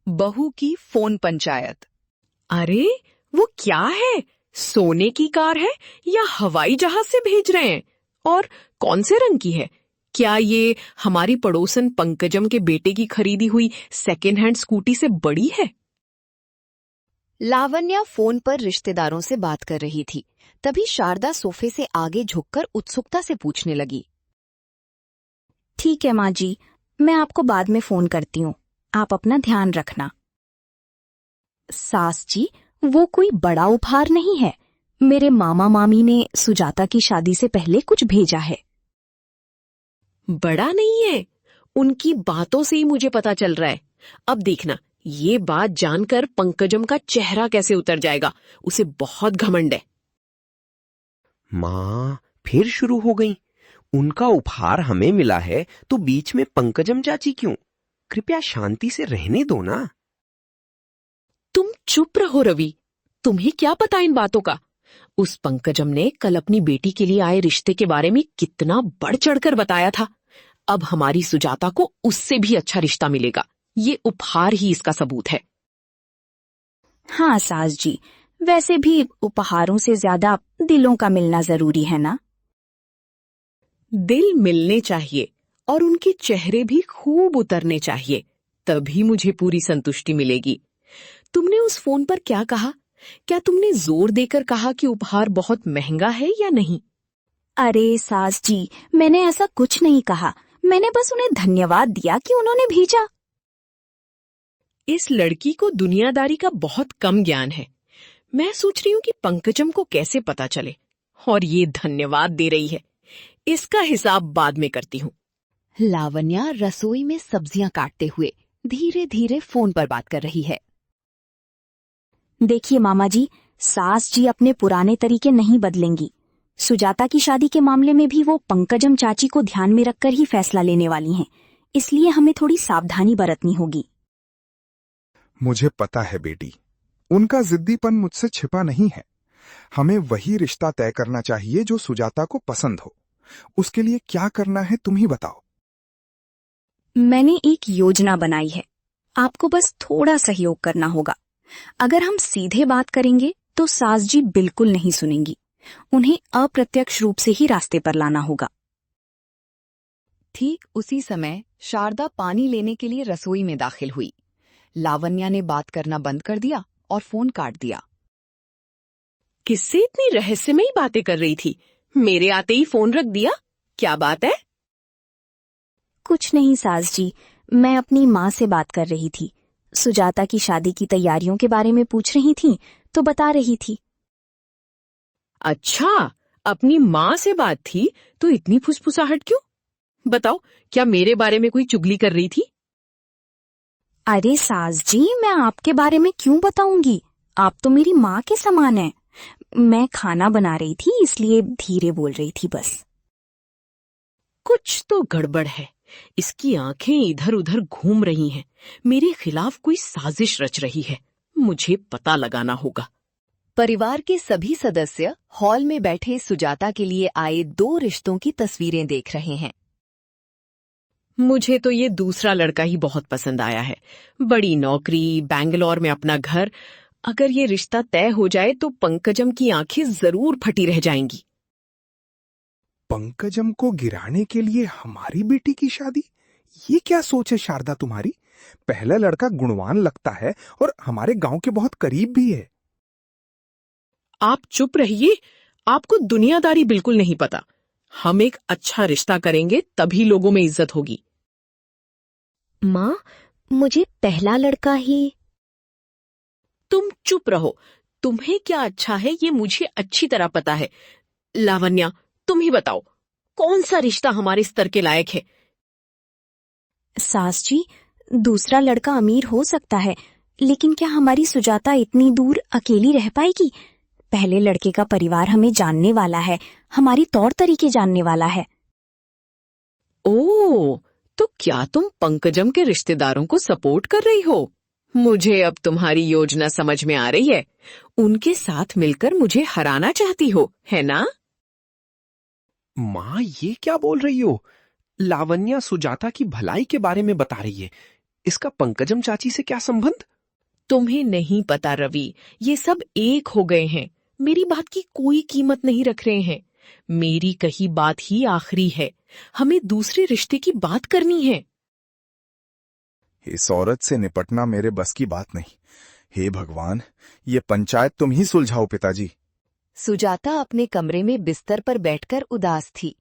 बहू की फोन पंचायत। अरे वो क्या है? सोने की कार है या हवाई जहाज से भेज रहे हैं? और कौन से रंग की है? क्या ये हमारी पड़ोसन पंकजम के बेटे की खरीदी हुई सेकेंड हैंड स्कूटी से बड़ी है? लावण्या फोन पर रिश्तेदारों से बात कर रही थी। तभी शारदा सोफे से आगे झुककर उत्सुकता से पूछने लगी। ठीक है माँ जी, मैं आपको बाद में फोन करती हूँ। आप अपना ध्यान रखना। सास जी, वो कोई बड़ा उपहार नहीं है। मेरे मामा मामी ने सुजाता की शादी से पहले कुछ भेजा है। बड़ा नहीं है, उनकी बातों से ही मुझे पता चल रहा है। अब देखना, ये बात जानकर पंकजम का चेहरा कैसे उतर जाएगा। उसे बहुत घमंड है। माँ फिर शुरू हो गई। उनका उपहार हमें मिला है तो बीच में पंकजम चाची क्यों? कृपया शांति से रहने दो ना। तुम चुप रहो रवि, तुम्हें क्या पता इन बातों का? उस पंकजम ने कल अपनी बेटी के लिए आए रिश्ते के बारे में कितना बढ़ चढ़कर बताया था। अब हमारी सुजाता को उससे भी अच्छा रिश्ता मिलेगा। ये उपहार ही इसका सबूत है। हाँ सास जी, वैसे भी उपहारों से ज्यादा दिलों का मिलना जरूरी है ना। दिल मिलने चाहिए और उनके चेहरे भी खूब उतरने चाहिए, तभी मुझे पूरी संतुष्टि मिलेगी। तुमने उस फोन पर क्या कहा? क्या तुमने जोर देकर कहा कि उपहार बहुत महंगा है या नहीं? अरे सास जी, मैंने ऐसा कुछ नहीं कहा। मैंने बस उन्हें धन्यवाद दिया कि उन्होंने भेजा। इस लड़की को दुनियादारी का बहुत कम ज्ञान है। मैं सोच रही हूँ कि पंकजम को कैसे पता चले, और ये धन्यवाद दे रही है। इसका हिसाब बाद में करती हूँ। लावण्या रसोई में सब्जियां काटते हुए धीरे धीरे फोन पर बात कर रही है। देखिए मामा जी, सास जी अपने पुराने तरीके नहीं बदलेंगी। सुजाता की शादी के मामले में भी वो पंकजम चाची को ध्यान में रखकर ही फैसला लेने वाली हैं। इसलिए हमें थोड़ी सावधानी बरतनी होगी। मुझे पता है बेटी, उनका जिद्दीपन मुझसे छिपा नहीं है। हमें वही रिश्ता तय करना चाहिए जो सुजाता को पसंद हो। उसके लिए क्या करना है तुम ही बताओ। मैंने एक योजना बनाई है। आपको बस थोड़ा सहयोग करना होगा। अगर हम सीधे बात करेंगे तो सास जी बिल्कुल नहीं सुनेंगी। उन्हें अप्रत्यक्ष रूप से ही रास्ते पर लाना होगा। ठीक उसी समय शारदा पानी लेने के लिए रसोई में दाखिल हुई। लावण्या ने बात करना बंद कर दिया और फोन काट दिया। किससे इतनी रहस्यमयी बातें कर रही थी? मेरे आते ही फोन रख दिया। क्या बात है? कुछ नहीं सास जी, मैं अपनी माँ से बात कर रही थी। सुजाता की शादी की तैयारियों के बारे में पूछ रही थी तो बता रही थी। अच्छा, अपनी माँ से बात थी तो इतनी फुसफुसाहट क्यों? बताओ, क्या मेरे बारे में कोई चुगली कर रही थी? अरे सास जी, मैं आपके बारे में क्यों बताऊंगी? आप तो मेरी माँ के समान हैं। मैं खाना बना रही थी इसलिए धीरे बोल रही थी बस। कुछ तो गड़बड़ है। इसकी आंखें इधर उधर घूम रही हैं। मेरे खिलाफ कोई साजिश रच रही है। मुझे पता लगाना होगा। परिवार के सभी सदस्य हॉल में बैठे सुजाता के लिए आए 2 रिश्तों की तस्वीरें देख रहे हैं। मुझे तो ये दूसरा लड़का ही बहुत पसंद आया है। बड़ी नौकरी, बैंगलोर में अपना घर। अगर ये रिश्ता तय हो जाए तो पंकजम की आंखें जरूर फटी रह जाएंगी। पंकजम को गिराने के लिए हमारी बेटी की शादी? ये क्या सोच है शारदा तुम्हारी? पहला लड़का गुणवान लगता है और हमारे गांव के बहुत करीब भी है। आप चुप रहिए। आपको दुनियादारी बिल्कुल नहीं पता। हम एक अच्छा रिश्ता करेंगे तभी लोगों में इज्जत होगी। माँ, मुझे पहला लड़का ही। तुम चुप रहो। तुम्हें क्या अच्छा है ये मुझे अच्छी तरह पता है। लावण्या, तुम ही बताओ, कौन सा रिश्ता हमारे स्तर के लायक है? सास जी, दूसरा लड़का अमीर हो सकता है, लेकिन क्या हमारी सुजाता इतनी दूर अकेली रह पाएगी? पहले लड़के का परिवार हमें जानने वाला है, हमारी तौर तरीके जानने वाला है। ओह, तो क्या तुम पंकजम के रिश्तेदारों को सपोर्ट कर रही हो? मुझे अब तुम्हारी योजना समझ में आ रही है। उनके साथ मिलकर मुझे हराना चाहती हो, है ना? माँ ये क्या बोल रही हो? लावण्या सुजाता की भलाई के बारे में बता रही है। इसका पंकजम चाची से क्या संबंध? तुम्हें नहीं पता रवि, ये सब एक हो गए हैं। मेरी बात की कोई कीमत नहीं रख रहे हैं। मेरी कही बात ही आखिरी है। हमें दूसरे रिश्ते की बात करनी है। इस औरत से निपटना मेरे बस की बात नहीं। हे भगवान, ये पंचायत तुम ही सुलझाओ पिताजी। सुजाता अपने कमरे में बिस्तर पर बैठकर उदास थी।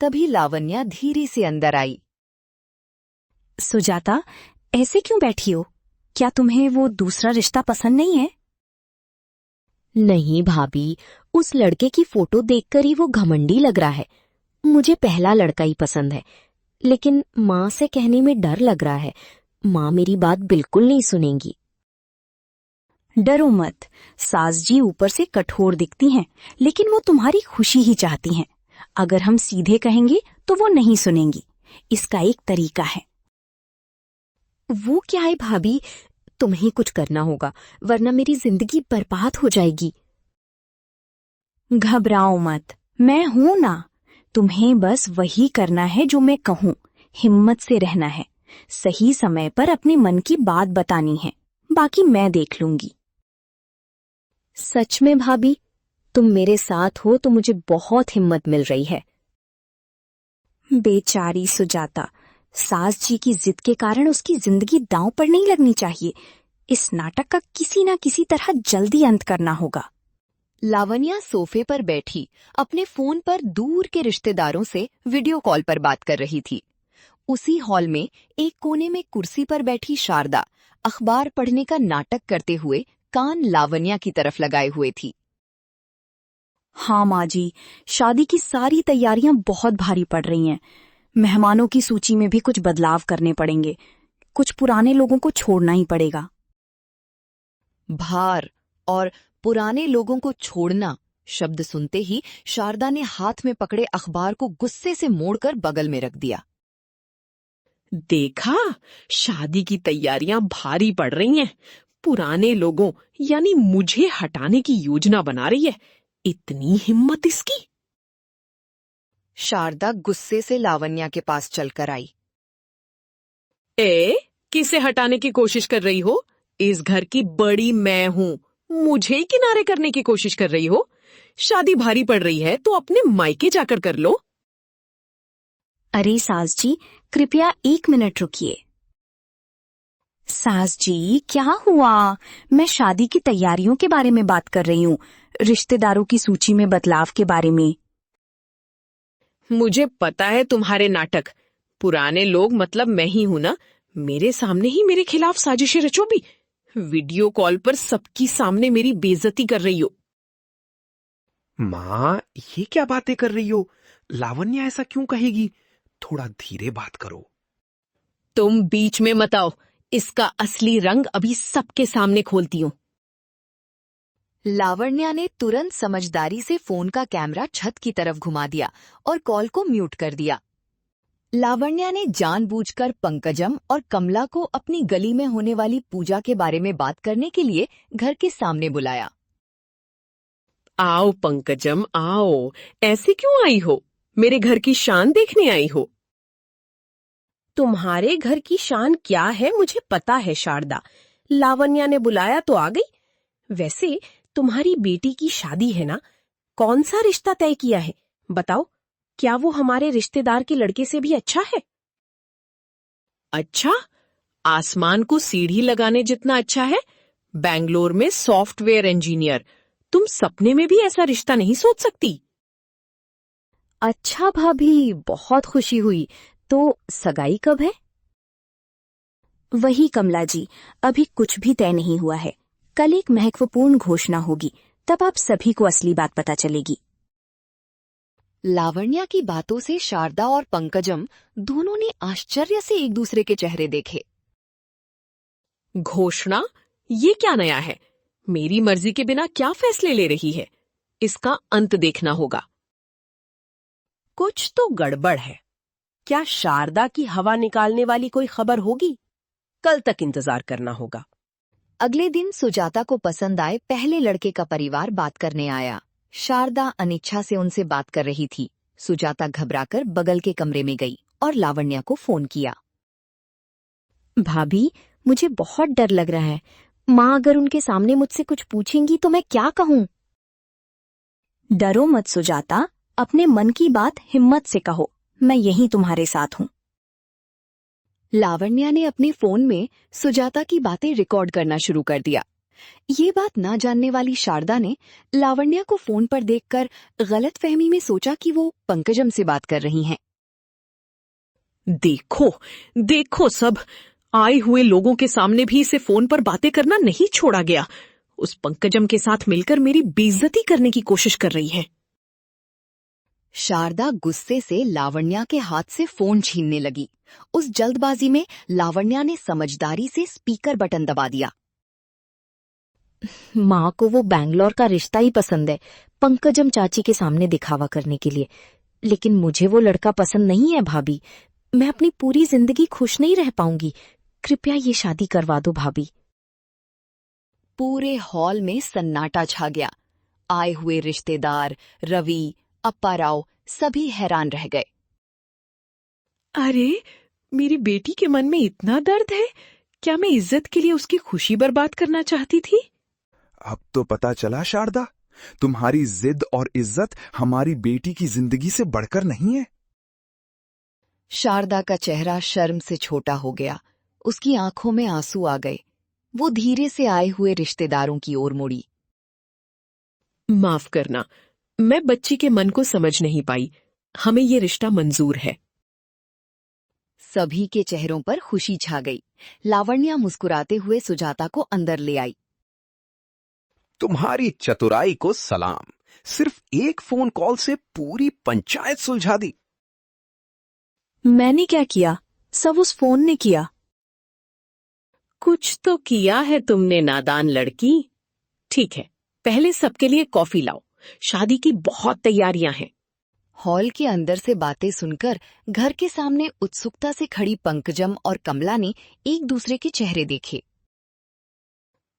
तभी लावण्या धीरे से अंदर आई। सुजाता, ऐसे क्यों बैठी हो? क्या तुम्हें वो दूसरा रिश्ता पसंद नहीं है? नहीं भाभी, उस लड़के की फोटो देखकर ही वो घमंडी लग रहा है। मुझे पहला लड़का ही पसंद है, लेकिन माँ से कहने में डर लग रहा है। माँ मेरी बात बिल्कुल नहीं सुनेंगी। डरो मत, सास जी ऊपर से कठोर दिखती हैं, लेकिन वो तुम्हारी खुशी ही चाहती हैं। अगर हम सीधे कहेंगे तो वो नहीं सुनेंगी। इसका एक तरीका है। वो क्या है भाभी, तुम्हें कुछ करना होगा, वरना मेरी जिंदगी बर्बाद हो जाएगी। घबराओ मत, मैं हूं ना। तुम्हें बस वही करना है जो मैं कहूं। हिम्मत से रहना है। सही समय पर अपने मन की बात बतानी है। बाकी मैं देख लूंगी। सच में भाभी, तुम मेरे साथ हो तो मुझे बहुत हिम्मत मिल रही है। बेचारी सुजाता, सास जी की जिद के कारण उसकी जिंदगी दांव पर नहीं लगनी चाहिए। इस नाटक का किसी न किसी तरह जल्दी अंत करना होगा। लावण्या सोफे पर बैठी अपने फोन पर दूर के रिश्तेदारों से वीडियो कॉल पर बात कर रही थी। उसी हॉल में एक कोने में कुर्सी पर बैठी शारदा अखबार पढ़ने का नाटक करते हुए कान लावण्या की तरफ लगाए हुए थी। हाँ माँ जी, शादी की सारी तैयारियां बहुत भारी पड़ रही हैं। मेहमानों की सूची में भी कुछ बदलाव करने पड़ेंगे। कुछ पुराने लोगों को छोड़ना ही पड़ेगा। भार और पुराने लोगों को छोड़ना शब्द सुनते ही शारदा ने हाथ में पकड़े अखबार को गुस्से से मोड़कर बगल में रख दिया। देखा, शादी की तैयारियां भारी पड़ रही हैं। पुराने लोगों यानी मुझे हटाने की योजना बना रही है। इतनी हिम्मत इसकी। शारदा गुस्से से लावण्या के पास चलकर आई। किसे हटाने की कोशिश कर रही हो? इस घर की बड़ी मैं हूँ। मुझे ही किनारे करने की कोशिश कर रही हो? शादी भारी पड़ रही है तो अपने मायके जाकर कर लो। अरे सास जी, कृपया 1 मिनट रुकिए। सास जी, क्या हुआ? मैं शादी की तैयारियों के बारे में बात कर रही हूँ, रिश्तेदारों की सूची में बदलाव के बारे में। मुझे पता है तुम्हारे नाटक। पुराने लोग मतलब मैं ही हूं ना। मेरे सामने ही मेरे खिलाफ साजिशें रचो भी। वीडियो कॉल पर सबकी सामने मेरी बेइज्जती कर रही हो। माँ, ये क्या बातें कर रही हो? लावण्या ऐसा क्यों कहेगी? थोड़ा धीरे बात करो। तुम बीच में मत आओ। इसका असली रंग अभी सबके सामने खोलती हूँ। लावण्या ने तुरंत समझदारी से फोन का कैमरा छत की तरफ घुमा दिया और कॉल को म्यूट कर दिया। लावण्या ने जानबूझकर पंकजम और कमला को अपनी गली में होने वाली पूजा के बारे में बात करने के लिए घर के सामने बुलाया। आओ पंकजम, आओ। ऐसे क्यों आई हो? मेरे घर की शान देखने आई हो? तुम्हारे घर की शान क्या है मुझे पता है शारदा। लावण्या ने बुलाया तो आ गई। वैसे तुम्हारी बेटी की शादी है ना? कौन सा रिश्ता तय किया है? बताओ, क्या वो हमारे रिश्तेदार के लड़के से भी अच्छा है? अच्छा, आसमान को सीढ़ी लगाने जितना अच्छा है? बैंगलोर में सॉफ्टवेयर इंजीनियर। तुम सपने में भी ऐसा रिश्ता नहीं सोच सकती? अच्छा भाभी, बहुत खुशी हुई। तो सगाई कब है? वही कमला जी, अभी कुछ भी तय नहीं हुआ है। कल एक महत्वपूर्ण घोषणा होगी, तब आप सभी को असली बात पता चलेगी। लावण्या की बातों से शारदा और पंकजम दोनों ने आश्चर्य से एक दूसरे के चेहरे देखे। घोषणा? ये क्या नया है? मेरी मर्जी के बिना क्या फैसले ले रही है? इसका अंत देखना होगा। कुछ तो गड़बड़ है। क्या शारदा की हवा निकालने वाली कोई खबर होगी? कल तक इंतजार करना होगा। अगले दिन सुजाता को पसंद आए पहले लड़के का परिवार बात करने आया। शारदा अनिच्छा से उनसे बात कर रही थी। सुजाता घबराकर बगल के कमरे में गई और लावण्या को फोन किया। भाभी, मुझे बहुत डर लग रहा है। माँ अगर उनके सामने मुझसे कुछ पूछेंगी तो मैं क्या कहूँ? डरो मत सुजाता, अपने मन की बात हिम्मत से कहो। मैं यहीं तुम्हारे साथ हूँ। लावण्या ने अपने फोन में सुजाता की बातें रिकॉर्ड करना शुरू कर दिया। ये बात ना जानने वाली शारदा ने लावण्या को फोन पर देखकर गलतफहमी में सोचा कि वो पंकजम से बात कर रही हैं। देखो देखो सब, आए हुए लोगों के सामने भी इसे फोन पर बातें करना नहीं छोड़ा गया। उस पंकजम के साथ मिलकर मेरी बेइज्जती करने की कोशिश कर रही है। शारदा गुस्से से लावण्या के हाथ से फोन छीनने लगी। उस जल्दबाजी में लावण्या ने समझदारी से स्पीकर बटन दबा दिया। माँ को वो बैंगलोर का रिश्ता ही पसंद है, पंकजम चाची के सामने दिखावा करने के लिए। लेकिन मुझे वो लड़का पसंद नहीं है भाभी। मैं अपनी पूरी जिंदगी खुश नहीं रह पाऊंगी। कृपया ये शादी करवा दो भाभी। पूरे हॉल में सन्नाटा छा गया। आए हुए रिश्तेदार, रवि, अप्पा राव सभी हैरान रह गए। अरे, मेरी बेटी के मन में इतना दर्द है? क्या मैं इज्जत के लिए उसकी खुशी बर्बाद करना चाहती थी? अब तो पता चला शारदा, तुम्हारी जिद और इज्जत हमारी बेटी की जिंदगी से बढ़कर नहीं है। शारदा का चेहरा शर्म से छोटा हो गया। उसकी आंखों में आंसू आ गए। वो धीरे से आए हुए रिश्तेदारों की ओर मुड़ी। माफ करना, मैं बच्ची के मन को समझ नहीं पाई। हमें ये रिश्ता मंजूर है। सभी के चेहरों पर खुशी छा गई। लावण्या मुस्कुराते हुए सुजाता को अंदर ले आई। तुम्हारी चतुराई को सलाम। सिर्फ एक फोन कॉल से पूरी पंचायत सुलझा दी। मैंने क्या किया? सब उस फोन ने किया। कुछ तो किया है तुमने, नादान लड़की। ठीक है, पहले सबके लिए कॉफी लाओ। शादी की बहुत तैयारियां हैं। हॉल के अंदर से बातें सुनकर घर के सामने उत्सुकता से खड़ी पंकजम और कमला ने एक दूसरे के चेहरे देखे।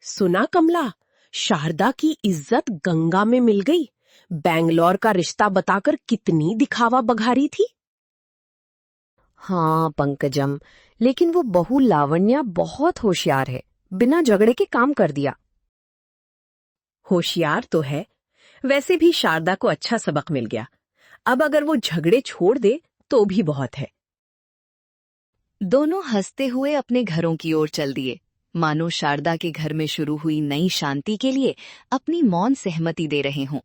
सुना कमला, शारदा की इज्जत गंगा में मिल गई। बैंगलोर का रिश्ता बताकर कितनी दिखावा बघारी थी। हाँ पंकजम, लेकिन वो बहू लावण्या बहुत होशियार है। बिना झगड़े के काम कर दिया। होशियार तो है, वैसे भी शारदा को अच्छा सबक मिल गया। अब अगर वो झगड़े छोड़ दे तो भी बहुत है। दोनों हंसते हुए अपने घरों की ओर चल दिए, मानो शारदा के घर में शुरू हुई नई शांति के लिए अपनी मौन सहमति दे रहे हों।